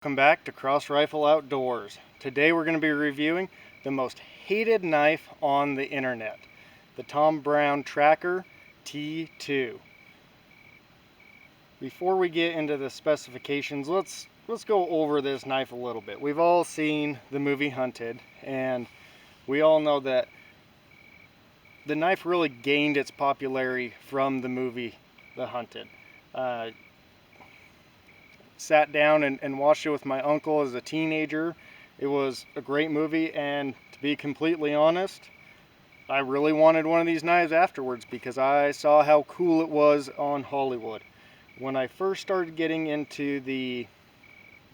Welcome back to Cross Rifle Outdoors. Today we're going to be reviewing the most hated knife on the internet, the Tom Brown Tracker T2. Before we get into the specifications, let's go over this knife a little bit. We've all seen the movie Hunted, and we all know that the knife really gained its popularity from the movie The Hunted. Sat down and watched it with my uncle as a teenager. It was a great movie, and to be completely honest, I really wanted one of these knives afterwards because I saw how cool it was on Hollywood. When I first started getting into the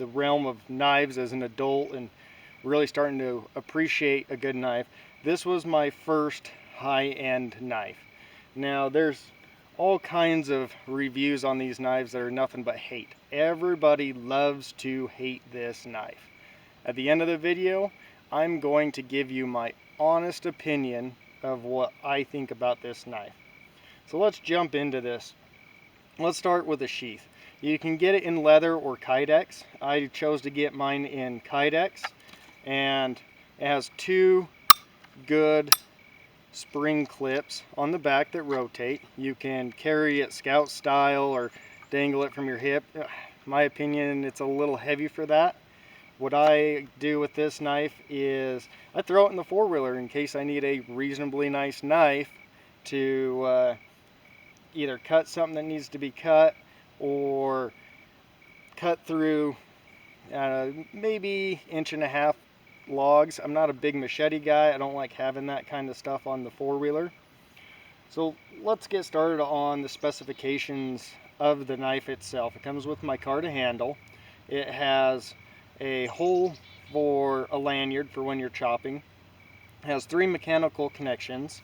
realm of knives as an adult and really starting to appreciate a good knife, this was my first high-end knife. Now there's all kinds of reviews on these knives that are nothing but hate. Everybody loves to hate this knife. At the end of the video, I'm going to give you my honest opinion of what I think about this knife. So let's jump into this. Let's start with the sheath. You can get it in leather or Kydex. I chose to get mine in Kydex, and it has two good spring clips on the back that rotate. You can carry it scout style or dangle it from your hip. My opinion, it's a little heavy for that. What I do with this knife is I throw it in the four-wheeler in case I need a reasonably nice knife to either cut something that needs to be cut or cut through maybe 1.5 inch logs. I'm not a big machete guy. I don't like having that kind of stuff on the four-wheeler. So let's get started on the specifications of the knife itself. It comes with my micarta handle. It has a hole for a lanyard for when you're chopping. It has 3 mechanical connections.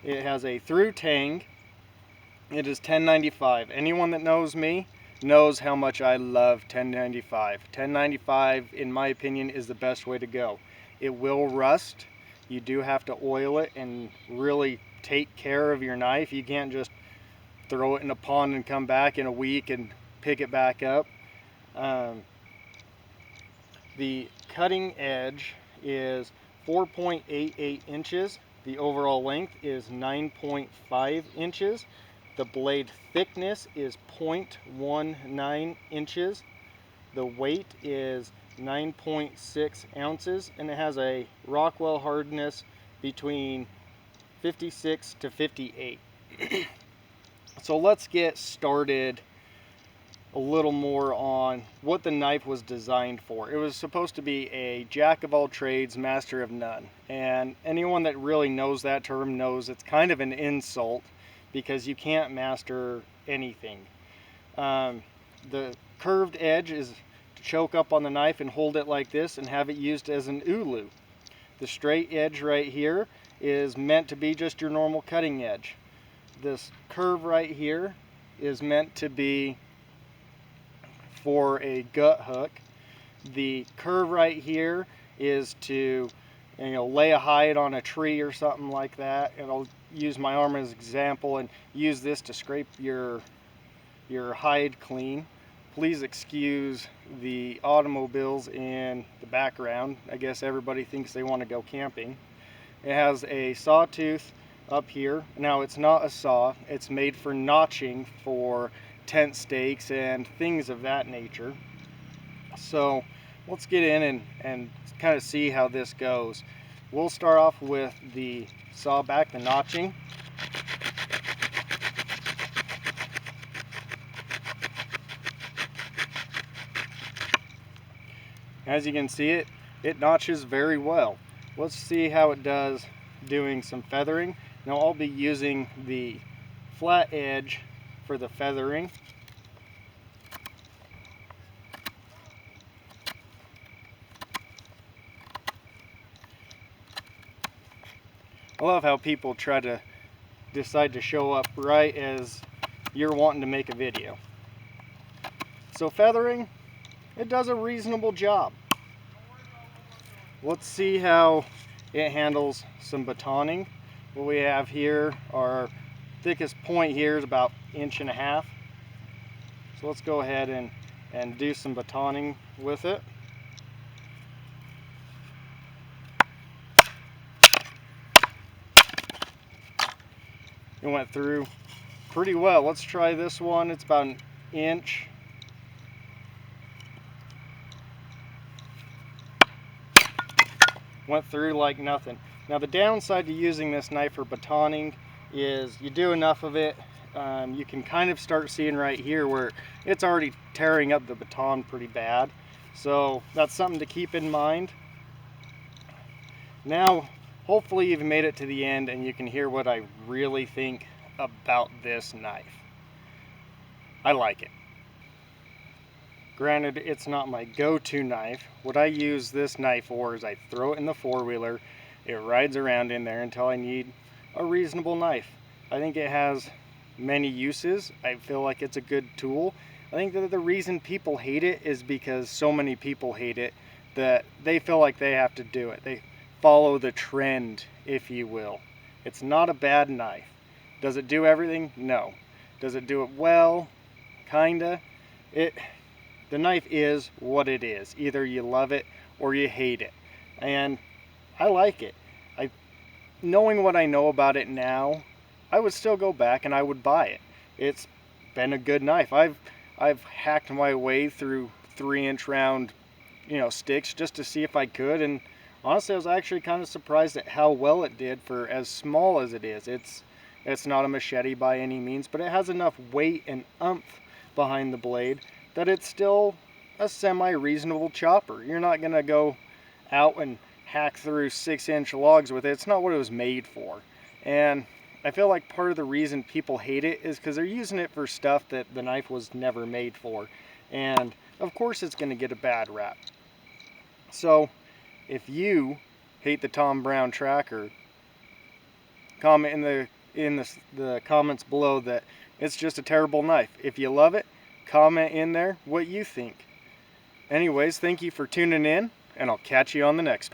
It has a through tang. It is 1095. Anyone that knows me knows how much I love 1095. 1095, in my opinion, is the best way to go. It will rust. You do have to oil it and really take care of your knife. You can't just throw it in a pond and come back in a week and pick it back up. The cutting edge is 4.88 inches. The overall length is 9.5 inches. The blade thickness is 0.19 inches. The weight is 9.6 ounces, and it has a Rockwell hardness between 56 to 58. So let's get started a little more on what the knife was designed for. It was supposed to be a jack of all trades, master of none. And anyone that really knows that term knows it's kind of an insult, because you can't master anything. The curved edge is to choke up on the knife and hold it like this and have it used as an ulu. The straight edge right here is meant to be just your normal cutting edge. This curve right here is meant to be for a gut hook. The curve right here is to lay a hide on a tree or something like that. And I'll use my arm as an example and use this to scrape your hide clean. Please excuse the automobiles in the background. I guess everybody thinks they want to go camping. It has a sawtooth up here. Now it's not a saw. It's made for notching for tent stakes and things of that nature. So let's get in and kind of see how this goes. We'll start off with the saw back, the notching. As you can see, it notches very well. Let's see how it does doing some feathering. Now I'll be using the flat edge for the feathering. I love how people try to decide to show up right as you're wanting to make a video. So feathering, it does a reasonable job. Let's see how it handles some batoning. What we have here, our thickest point here is about 1.5 inches. So let's go ahead and and do some batoning with it. It went through pretty well. Let's try this one. It's about an inch. Went through like nothing. Now the downside to using this knife for batoning is you do enough of it, you can kind of start seeing right here where it's already tearing up the baton pretty bad. So that's something to keep in mind. Now, hopefully you've made it to the end and you can hear what I really think about this knife. I like it. Granted, it's not my go-to knife. What I use this knife for is I throw it in the four-wheeler, it rides around in there until I need a reasonable knife. I think it has many uses. I feel like it's a good tool. I think that the reason people hate it is because so many people hate it that they feel like they have to do it. They follow the trend, if you will. It's not a bad knife. Does it do everything? No. Does it do it well? Kinda. The knife is what it is. Either you love it or you hate it. And I like it. Knowing what I know about it now, I would still go back and I would buy it. It's been a good knife. I've hacked my way through 3-inch round, sticks just to see if I could, and honestly I was actually kind of surprised at how well it did for as small as it is. It's not a machete by any means, but it has enough weight and oomph behind the blade that it's still a semi-reasonable chopper. You're not gonna go out and hack through 6-inch logs with it. It's not what it was made for. And I feel like part of the reason people hate it is because they're using it for stuff that the knife was never made for. And of course it's gonna get a bad rap. So if you hate the Tom Brown Tracker, comment in the comments below that it's just a terrible knife. If you love it, comment in there what you think. Anyways, thank you for tuning in, and I'll catch you on the next one.